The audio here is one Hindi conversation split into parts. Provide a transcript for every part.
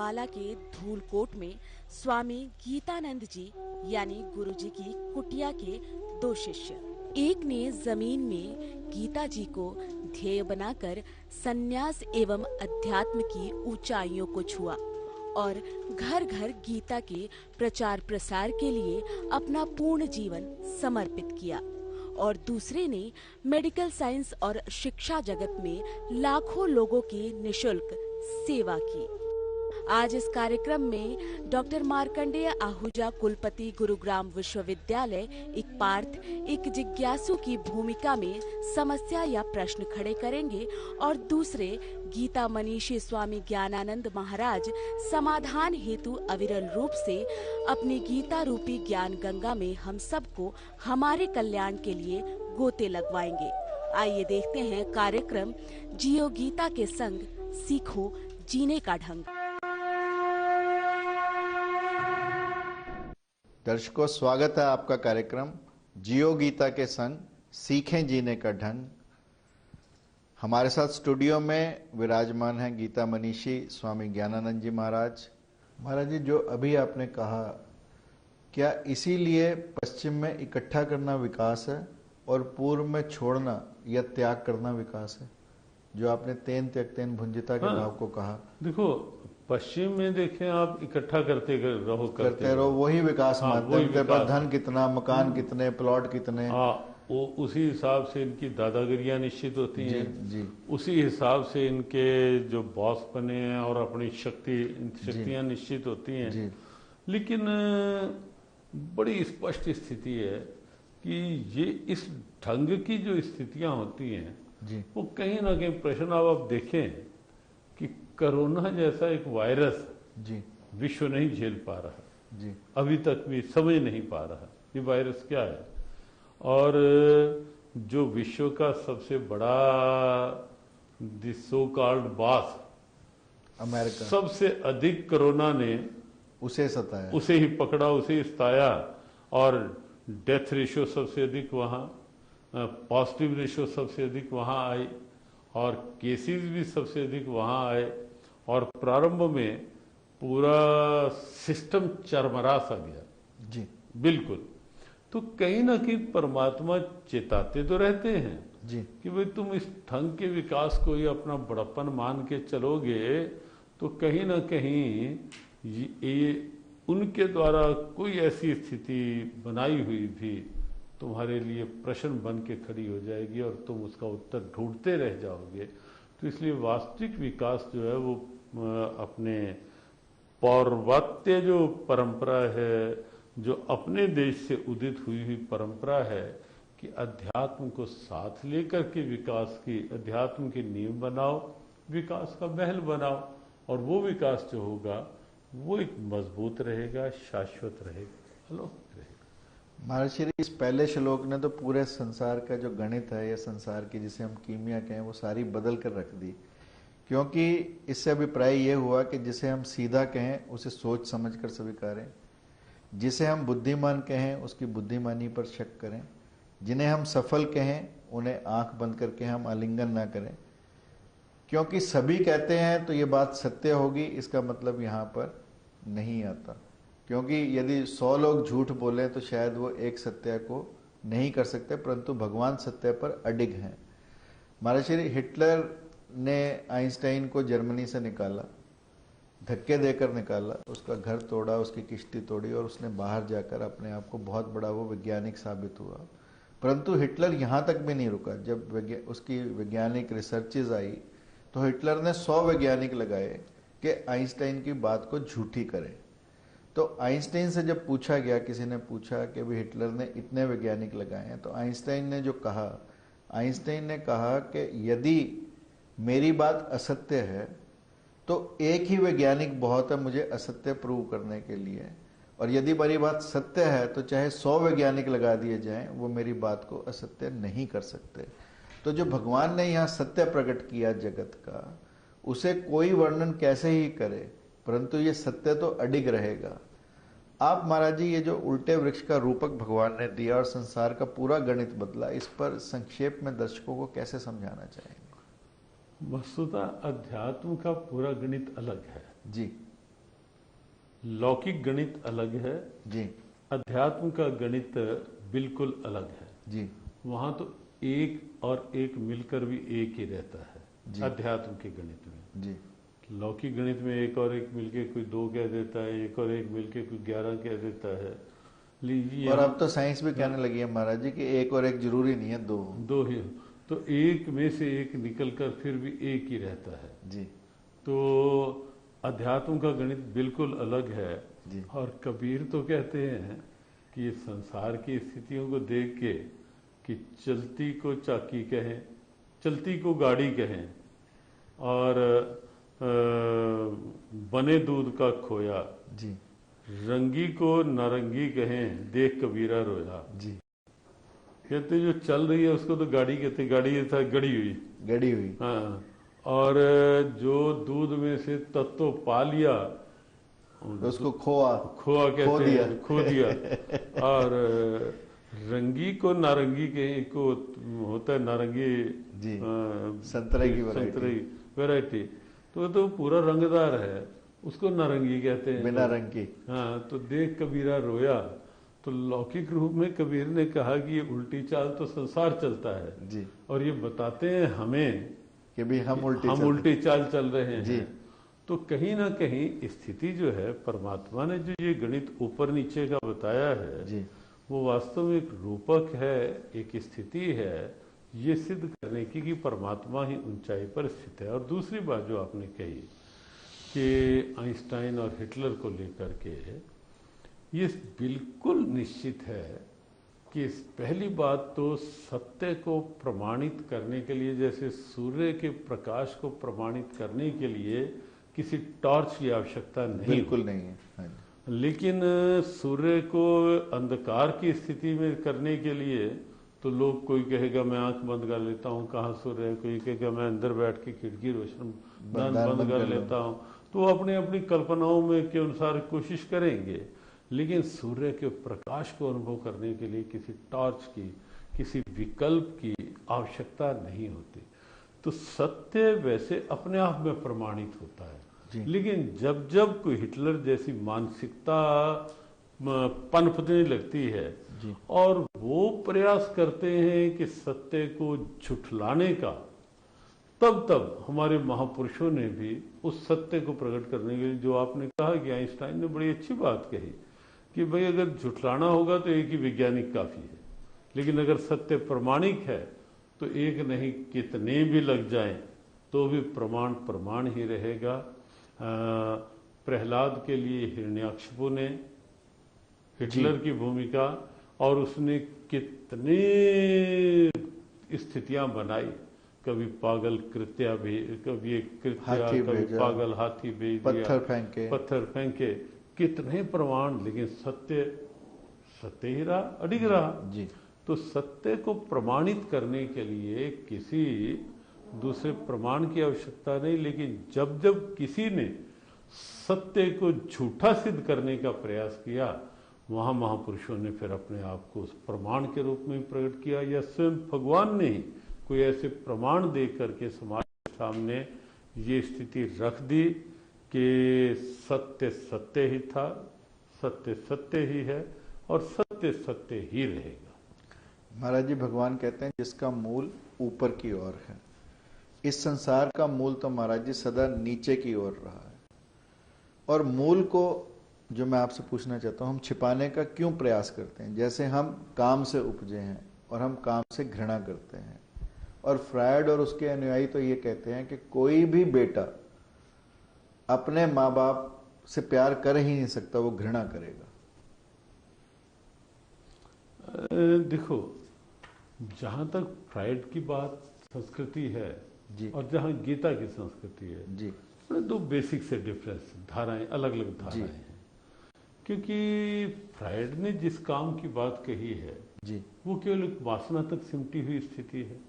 अंबाला के धूलकोट में स्वामी गीतानंद जी यानी गुरु जी की कुटिया के दो शिष्य। एक ने जमीन में गीता जी को ध्येय बनाकर संन्यास एवं अध्यात्म की ऊंचाइयों को छुआ और घर घर गीता के प्रचार प्रसार के लिए अपना पूर्ण जीवन समर्पित किया, और दूसरे ने मेडिकल साइंस और शिक्षा जगत में लाखों लोगों की निशुल्क सेवा की। आज इस कार्यक्रम में डॉक्टर मार्कंडेय आहूजा कुलपति गुरुग्राम विश्वविद्यालय एक पार्थ एक जिज्ञासु की भूमिका में समस्या या प्रश्न खड़े करेंगे और दूसरे गीता मनीषी स्वामी ज्ञानानंद महाराज समाधान हेतु अविरल रूप से अपनी गीता रूपी ज्ञान गंगा में हम सबको हमारे कल्याण के लिए गोते लगवाएंगे। आइए देखते हैं कार्यक्रम जियो गीता के संग, सीखो जीने का ढंग। दर्शकों, स्वागत है आपका कार्यक्रम जियो गीता के संग, सीखें जीने का ढंग। हमारे साथ स्टूडियो में विराजमान हैं गीता मनीषी स्वामी ज्ञानानंद जी महाराज। महाराज जी, जो अभी आपने कहा, क्या इसीलिए पश्चिम में इकट्ठा करना विकास है और पूर्व में छोड़ना या त्याग करना विकास है? जो आपने तेन त्यक्तेन भुंजिता के भाव को कहा। देखो, पश्चिम में देखें आप, इकट्ठा करते रहो, वही विकास मानते हैं। पर धन कितना, मकान कितने, प्लॉट कितने, वो उसी हिसाब से इनकी दादागिरियां निश्चित होती हैं जी। उसी हिसाब से इनके जो बॉस बने हैं और अपनी शक्तियां निश्चित होती हैं जी। लेकिन बड़ी स्पष्ट स्थिति है कि ये इस ढंग की जो स्थितियां होती हैं जी, वो कहीं ना कहीं प्रश्न आप देखें कि कोरोना जैसा एक वायरस जी विश्व नहीं झेल पा रहा जी, अभी तक भी समझ नहीं पा रहा ये वायरस क्या है। और जो विश्व का सबसे बड़ा सो कॉल्ड बॉस अमेरिका, सबसे अधिक कोरोना ने उसे सताया, उसे ही पकड़ा, उसे ही सताया, और डेथ रेशियो सबसे अधिक वहां, पॉजिटिव रेशियो सबसे अधिक वहां आई, और केसेस भी सबसे अधिक वहां आए, और प्रारंभ में पूरा सिस्टम चरमरा सा गया जी। बिल्कुल। तो कहीं ना कहीं परमात्मा चेताते तो रहते हैं जी कि भाई तुम इस ढंग के विकास को ही अपना बड़प्पन मान के चलोगे तो कहीं ना कहीं ये उनके द्वारा कोई ऐसी स्थिति बनाई हुई भी तुम्हारे लिए प्रश्न बन के खड़ी हो जाएगी और तुम उसका उत्तर ढूंढते रह जाओगे। तो इसलिए वास्तविक विकास जो है वो अपने पौर्वात्य जो परंपरा है, जो अपने देश से उदित हुई परंपरा है कि अध्यात्म को साथ लेकर के विकास की, अध्यात्म की नींव बनाओ, विकास का महल बनाओ, और वो विकास जो होगा वो एक मजबूत रहेगा, शाश्वत रहेगा, अलौकिक रहेगा। महर्षि, इस पहले श्लोक ने तो पूरे संसार का जो गणित है या संसार की जिसे हम कीमिया कहें वो सारी बदल कर रख दी, क्योंकि इससे अभिप्राय ये हुआ कि जिसे हम सीधा कहें उसे सोच समझ कर स्वीकारें, जिसे हम बुद्धिमान कहें उसकी बुद्धिमानी पर शक करें, जिन्हें हम सफल कहें उन्हें आंख बंद करके हम आलिंगन ना करें, क्योंकि सभी कहते हैं तो ये बात सत्य होगी इसका मतलब यहाँ पर नहीं आता। क्योंकि यदि 100 लोग झूठ बोले तो शायद वो एक सत्य को नहीं कर सकते, परंतु भगवान सत्य पर अडिग हैं। महर्षि हिटलर ने आइंस्टाइन को जर्मनी से निकाला, धक्के देकर निकाला, उसका घर तोड़ा, उसकी किश्ती तोड़ी, और उसने बाहर जाकर अपने आप को बहुत बड़ा वो वैज्ञानिक साबित हुआ। परंतु हिटलर यहाँ तक भी नहीं रुका। जब उसकी वैज्ञानिक रिसर्चेज आई तो हिटलर ने 100 वैज्ञानिक लगाए कि आइंस्टाइन की बात को झूठी करें। तो आइंस्टाइन से जब पूछा गया, किसी ने पूछा कि भी हिटलर ने इतने वैज्ञानिक लगाए हैं, तो आइंस्टाइन ने जो कहा, आइंस्टाइन ने कहा कि यदि मेरी बात असत्य है तो एक ही वैज्ञानिक बहुत है मुझे असत्य प्रूव करने के लिए, और यदि मेरी बात सत्य है तो चाहे 100 वैज्ञानिक लगा दिए जाएं वो मेरी बात को असत्य नहीं कर सकते। तो जो भगवान ने यहाँ सत्य प्रकट किया जगत का, उसे कोई वर्णन कैसे ही करे, परंतु ये सत्य तो अडिग रहेगा। आप महाराज जी, ये जो उल्टे वृक्ष का रूपक भगवान ने दिया और संसार का पूरा गणित बदला, इस पर संक्षेप में दर्शकों को कैसे समझाना चाहेंगे? वस्तुतः अध्यात्म का पूरा गणित अलग है जी, लौकिक गणित अलग है, जी अध्यात्म का गणित बिल्कुल अलग है। जी वहां तो एक और एक मिलकर भी एक ही रहता जी। है अध्यात्म के गणित में। जी लौकिक गणित में एक और एक मिलके कोई 2 कह देता है, एक और एक मिलके कोई 11 कह देता है। लीजिए और अब तो साइंस भी कहने लगी है महाराज जी कि एक और एक जरूरी नहीं है, दो। 2 ही, तो एक में से एक निकलकर फिर भी एक ही रहता है। जी तो अध्यात्म का गणित बिल्कुल अलग है। जी और कबीर तो कहते हैं कि संसार की स्थितियों को देख के कि चलती को चाकी कहें, चलती को गाड़ी कहें, और बने दूध का खोया, जी रंगी को नारंगी कहें, देख कबीरा रोया। जी। कहते जो चल रही है उसको तो गाड़ी कहते, गाड़ी था गड़ी हुई, गड़ी हुई। हाँ। और जो दूध में से तत्व पा लिया उसको खोआ खोआ खो कहते दिया। हैं, खो दिया। और रंगी को नारंगी के को होता है नारंगी, जी, संतरे की संतरे की वैरायटी, तो पूरा रंगदार है, उसको नारंगी कहते हैं, बिना रंग की। हाँ। तो देख कबीरा रोया। तो लौकिक रूप में कबीर ने कहा कि ये उल्टी चाल तो संसार चलता है जी, और ये बताते हैं हमें कि भी हम उल्टी चाल चल रहे जी। हैं। तो कहीं ना कहीं स्थिति जो है, परमात्मा ने जो ये गणित ऊपर नीचे का बताया है जी वो वास्तव में एक रूपक है, एक स्थिति है, ये सिद्ध करने की कि परमात्मा ही ऊंचाई पर स्थित है। और दूसरी बात जो आपने कही कि आइंस्टाइन और हिटलर को लेकर के, ये बिल्कुल निश्चित है कि पहली बात तो सत्य को प्रमाणित करने के लिए, जैसे सूर्य के प्रकाश को प्रमाणित करने के लिए किसी टॉर्च की आवश्यकता नहीं, बिल्कुल नहीं है। हाँ जी। लेकिन सूर्य को अंधकार की स्थिति में करने के लिए तो लोग, कोई कहेगा मैं आंख बंद कर लेता हूँ, कहाँ सूर्य है, कोई कहेगा मैं अंदर बैठ के खिड़की रोशन बंद कर लेता हूँ, तो वो अपनी अपनी कल्पनाओं में के अनुसार कोशिश करेंगे। लेकिन सूर्य के प्रकाश को अनुभव करने के लिए किसी टॉर्च की, किसी विकल्प की आवश्यकता नहीं होती। तो सत्य वैसे अपने आप में प्रमाणित होता है, लेकिन जब जब कोई हिटलर जैसी मानसिकता पनपने लगती है और वो प्रयास करते हैं कि सत्य को झुठलाने का, तब तब हमारे महापुरुषों ने भी उस सत्य को प्रकट करने के लिए, जो आपने कहा कि आइंस्टाइन ने बड़ी अच्छी बात कही कि भाई अगर झुठलाना होगा तो एक ही वैज्ञानिक काफी है, लेकिन अगर सत्य प्रमाणिक है तो एक नहीं कितने भी लग जाएं तो भी प्रमाण प्रमाण ही रहेगा। प्रहलाद के लिए हिरण्याकशिपु ने हिटलर की भूमिका, और उसने कितने स्थितियां बनाई, कभी पागल कृत्या भी, कभी एक कृत्या, कभी पागल हाथी भेज दिया, पत्थर फेंके, कितने प्रमाण, लेकिन सत्य ही रहा, अडिग रहा जी। तो सत्य को प्रमाणित करने के लिए किसी दूसरे प्रमाण की आवश्यकता नहीं, लेकिन जब जब किसी ने सत्य को झूठा सिद्ध करने का प्रयास किया, वहां महापुरुषों ने फिर अपने आप को उस प्रमाण के रूप में प्रकट किया, या स्वयं भगवान ने कोई ऐसे प्रमाण दे करके समाज के सामने ये स्थिति रख दी कि सत्य सत्य ही था, सत्य सत्य ही है और सत्य सत्य ही रहेगा। महाराज जी, भगवान कहते हैं जिसका मूल ऊपर की ओर है। इस संसार का मूल तो महाराज जी सदा नीचे की ओर रहा है, और मूल को जो मैं आपसे पूछना चाहता हूं, हम छिपाने का क्यों प्रयास करते हैं? जैसे हम काम से उपजे हैं और हम काम से घृणा करते हैं, और फ्रायड और उसके अनुयायी तो ये कहते हैं कि कोई भी बेटा अपने माँ बाप से प्यार कर ही नहीं सकता, वो घृणा करेगा। देखो, जहां तक फ्रायड की बात संस्कृति है जी, और जहां गीता की संस्कृति है जी, दो बेसिक से डिफरेंस, धाराएं अलग अलग धाराएं हैं। क्योंकि फ्रायड ने जिस काम की बात कही है जी, वो केवल एक वासना तक सिमटी हुई स्थिति है।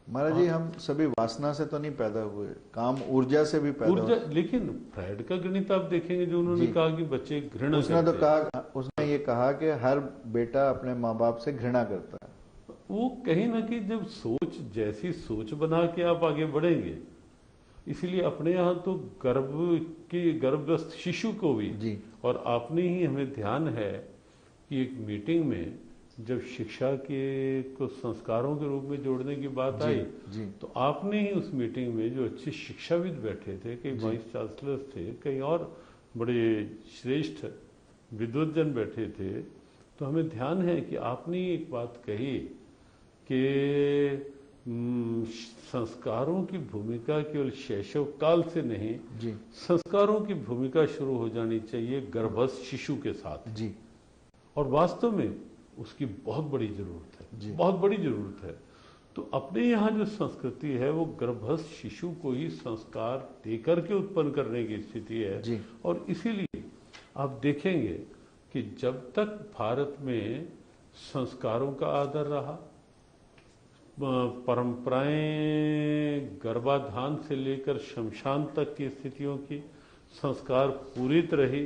महाराज जी, हम सभी वासना से तो नहीं पैदा हुए, काम ऊर्जा से भी पैदा हुए। लेकिन फ्रायड का गणित आप देखेंगे, जो उन्होंने कहा कि बच्चे घृणा, उसने ये कहा कि हर बेटा अपने माँ बाप से घृणा करता है। वो कहीं ना कहीं जब सोच, जैसी सोच बना के आप आगे बढ़ेंगे, इसीलिए अपने यहाँ तो गर्भग्रस्त शिशु को भी जी और आपने ही हमें ध्यान है कि एक मीटिंग में जब शिक्षा के को संस्कारों के रूप में जोड़ने की बात आई जी तो आपने ही उस मीटिंग में जो अच्छे शिक्षाविद बैठे थे, कई वाइस चांसलर थे, कई और बड़े श्रेष्ठ विद्वजन बैठे थे, तो हमें ध्यान है कि आपने एक बात कही कि संस्कारों की भूमिका केवल शैशव काल से नहीं, जी संस्कारों की भूमिका शुरू हो जानी चाहिए गर्भस्थ शिशु के साथ। जी और वास्तव में उसकी बहुत बड़ी जरूरत है, बहुत बड़ी जरूरत है। तो अपने यहाँ जो संस्कृति है वो गर्भस्थ शिशु को ही संस्कार देकर के उत्पन्न करने की स्थिति है जी। और इसीलिए आप देखेंगे कि जब तक भारत में संस्कारों का आदर रहा, परंपराएं गर्भाधान से लेकर शमशान तक की स्थितियों की संस्कार पूरित रही,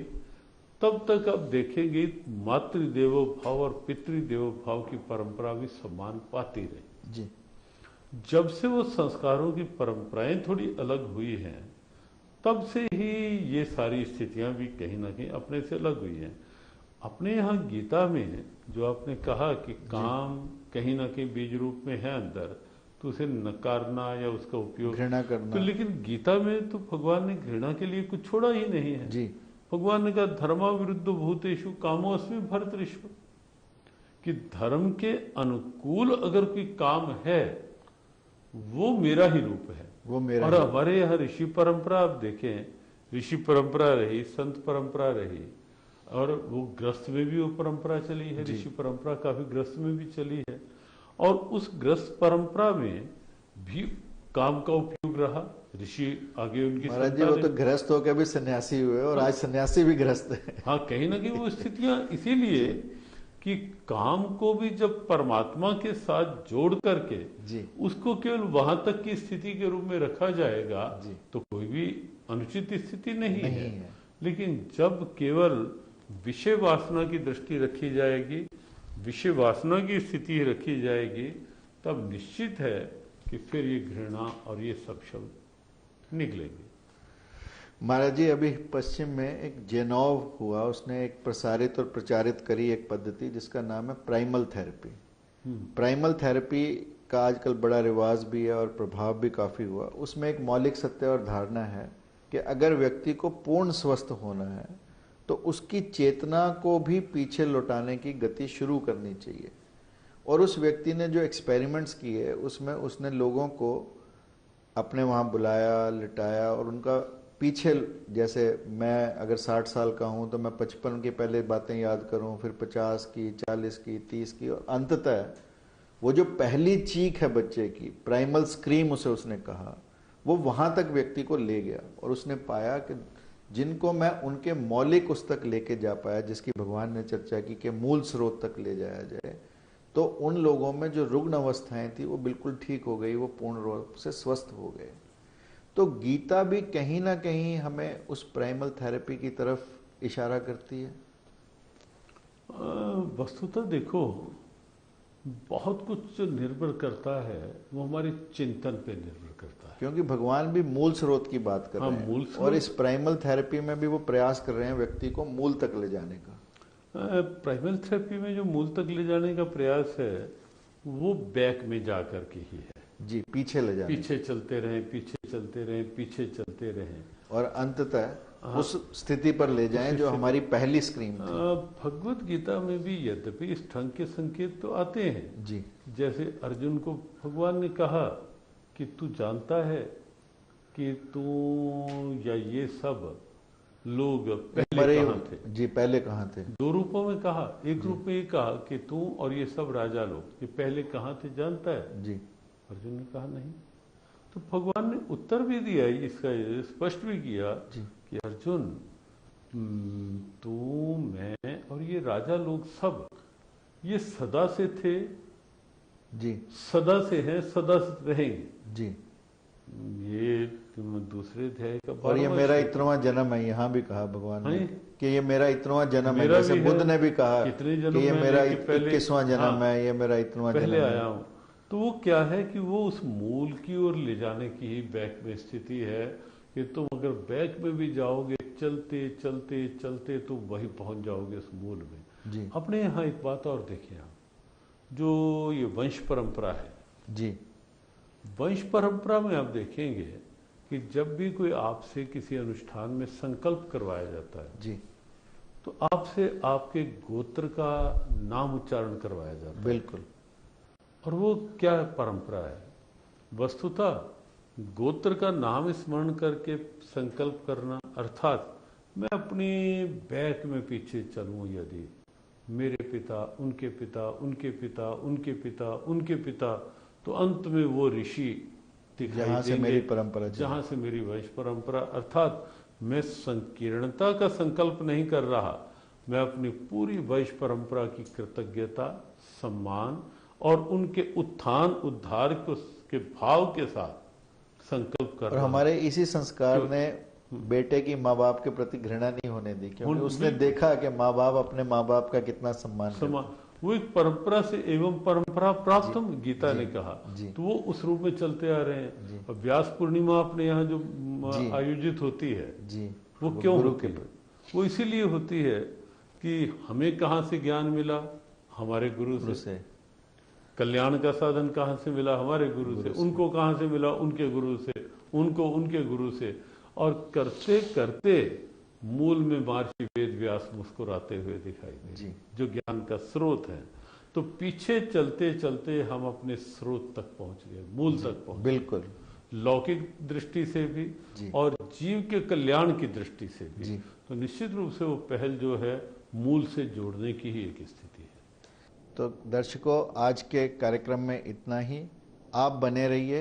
तब तक आप देखेंगे मातृदेवो भाव और पितृदेवो भाव की परंपरा भी सम्मान पाती रही। जी जब से वो संस्कारों की परंपराएं थोड़ी अलग हुई हैं, तब से ही ये सारी स्थितियां भी कहीं ना कहीं अपने से अलग हुई हैं। अपने यहाँ गीता में जो आपने कहा कि काम कहीं ना कहीं बीज रूप में है अंदर, तो उसे नकारना या उसका उपयोग घृणा करना, तो लेकिन गीता में तो भगवान ने घृणा के लिए कुछ छोड़ा ही नहीं है। जी भगवान ने कहा धर्मा विरुद्ध भूतेषु कामोऽस्मि भर्तृष्व, कि धर्म के अनुकूल अगर कोई काम है वो मेरा ही रूप है, वो मेरा और हमारे यहाँ ऋषि परंपरा आप देखें, ऋषि परंपरा रही, संत परंपरा रही, और वो ग्रस्त में भी वो परंपरा चली है, ऋषि परंपरा काफी ग्रस्त में भी चली है, और उस ग्रस्त परंपरा में भी काम का उपयोग रहा। ऋषि आगे उनकी महाराज जी वो तो गृहस्थ होकर भी सन्यासी हुए और आज सन्यासी भी गृहस्थ है। हाँ, कहीं ना कहीं वो स्थितियां इसीलिए कि काम को भी जब परमात्मा के साथ जोड़ करके जी उसको केवल वहां तक की स्थिति के रूप में रखा जाएगा जी। तो कोई भी अनुचित स्थिति नहीं है। है। लेकिन जब केवल विषय वासना की दृष्टि रखी जाएगी, विषय वासना की स्थिति रखी जाएगी, तब निश्चित है कि फिर ये घृणा और ये सब शब्द निकलेंगे। महाराज जी अभी पश्चिम में एक जेनोव हुआ, उसने एक प्रसारित और प्रचारित करी एक पद्धति जिसका नाम है प्राइमल थेरेपी। प्राइमल थेरेपी का आजकल बड़ा रिवाज भी है और प्रभाव भी काफी हुआ। उसमें एक मौलिक सत्य और धारणा है कि अगर व्यक्ति को पूर्ण स्वस्थ होना है तो उसकी चेतना को भी पीछे लौटाने की गति शुरू करनी चाहिए। और उस व्यक्ति ने जो एक्सपेरिमेंट्स किए उसमें उसने लोगों को अपने वहाँ बुलाया, लिटाया और उनका पीछे, जैसे मैं अगर 60 साल का हूँ तो मैं 55 की पहले बातें याद करूँ, फिर 50 की, 40 की, 30 की, और अंततः वो जो पहली चीख है बच्चे की, प्राइमल स्क्रीम उसे उसने कहा, वो वहाँ तक व्यक्ति को ले गया। और उसने पाया कि जिनको मैं उनके मौलिक उस तक लेके जा पाया, जिसकी भगवान ने चर्चा की कि मूल स्रोत तक ले जाया जाए, तो उन लोगों में जो रुग्ण अवस्थाएं थी वो बिल्कुल ठीक हो गई, वो पूर्ण रूप से स्वस्थ हो गए। तो गीता भी कहीं ना कहीं हमें उस प्राइमल थेरेपी की तरफ इशारा करती है। वस्तुतः देखो, बहुत कुछ जो निर्भर करता है वो हमारे चिंतन पे निर्भर करता है, क्योंकि भगवान भी मूल स्रोत की बात कर रहे हैं। मूल स्रोत। और इस प्राइमल थेरेपी में भी वो प्रयास कर रहे हैं व्यक्ति को मूल तक ले जाने का। प्राइमल थेरेपी में जो मूल तक ले जाने का प्रयास है वो बैक में जाकर के ही है। जी, पीछे ले जाने, पीछे चलते रहें, पीछे चलते रहें, पीछे चलते रहें, और अंततः उस स्थिति पर ले जाएं जो हमारी पहली स्क्रीन थी। भगवत गीता में भी यद्यपि इस ढंग के संकेत तो आते हैं। जी, जैसे अर्जुन को भगवान ने कहा कि तू जानता है कि तू या ये सब लोग पहले कहाँ थे? जी, पहले कहाँ थे? दो रूपों में कहा। एक रूप में ये कहा कि तू और ये सब राजा लोग ये पहले कहाँ थे जानता है? जी। अर्जुन ने कहा नहीं। तो भगवान ने उत्तर भी दिया, इसका स्पष्ट भी किया कि अर्जुन, तू, मैं और ये राजा लोग सब ये सदा से थे, जी, सदा से हैं, सदा से रहेंगे। जी। ये तुम दूसरे अध्याय का और ये मेरा इतनवां जन्म है, यहाँ भी कहा भगवान ने कि ये मेरा इतनवां जन्म है। जैसे बुद्ध ने भी कहा कि ये मेरा 21वां जन्म है, ये मेरा इतनवां जन्म है। पहले आया हूँ। तो वो क्या है कि वो उस मूल की ओर ले जाने की ही बैक में स्थिति है कि तुम अगर बैक में भी जाओगे चलते चलते चलते तो वही पहुंच जाओगे उस मूल में। जी अपने यहाँ एक बात और देखिए आप, जो ये वंश परंपरा है, जी वंश परंपरा में आप देखेंगे कि जब भी कोई आपसे किसी अनुष्ठान में संकल्प करवाया जाता है जी तो आपसे आपके गोत्र का नाम उच्चारण करवाया जाता है। बिल्कुल। और वो क्या परंपरा है, वस्तुतः गोत्र का नाम स्मरण करके संकल्प करना, अर्थात मैं अपनी बैक में पीछे चलूं, यदि मेरे पिता उनके पिता उनके पिता उनके पिता उनके पिता, तो अंत में वो ऋषि दिखाई जहां से देंगे, मेरी परंपरा जहां से मेरी वंश परंपरा। अर्थात मैं संकीर्णता का संकल्प नहीं कर रहा, मैं अपनी पूरी वंश परंपरा की कृतज्ञता, सम्मान और उनके उत्थान उद्धार के भाव के साथ संकल्प कर और रहा हूं। हमारे इसी संस्कार ने बेटे की माँ बाप के प्रति घृणा नहीं होने दी, क्योंकि उसने देखा कि माँ बाप अपने माँ बाप का कितना सम्मान करते हैं। वो एक परंपरा से एवं परंपरा प्राप्त हम, गीता ने कहा, जी। तो वो उस रूप में चलते आ रहे जी। हैं। और व्यास पूर्णिमा अपने यहाँ जो जी। आयोजित होती है, जी वो क्यों गुरु होती के है? वो इसीलिए होती है कि हमें कहाँ से ज्ञान मिला, हमारे गुरु से। कल्याण का साधन कहाँ से मिला, हमारे गुरु से। उनको कहाँ से मिला, उनके गुरु से। उनको उनके गुरु से। और करते करते मूल में महर्षि वेद व्यास मुस्कुराते हुए दिखाई दे, जो ज्ञान का स्रोत है। तो पीछे चलते चलते हम अपने स्रोत तक पहुंच गए, मूल तक पहुंच गए। बिल्कुल। लौकिक दृष्टि से भी और जीव के कल्याण की दृष्टि से भी। तो निश्चित रूप से वो पहल जो है मूल से जोड़ने की ही एक स्थिति है। तो दर्शकों, आज के कार्यक्रम में इतना ही। आप बने रहिए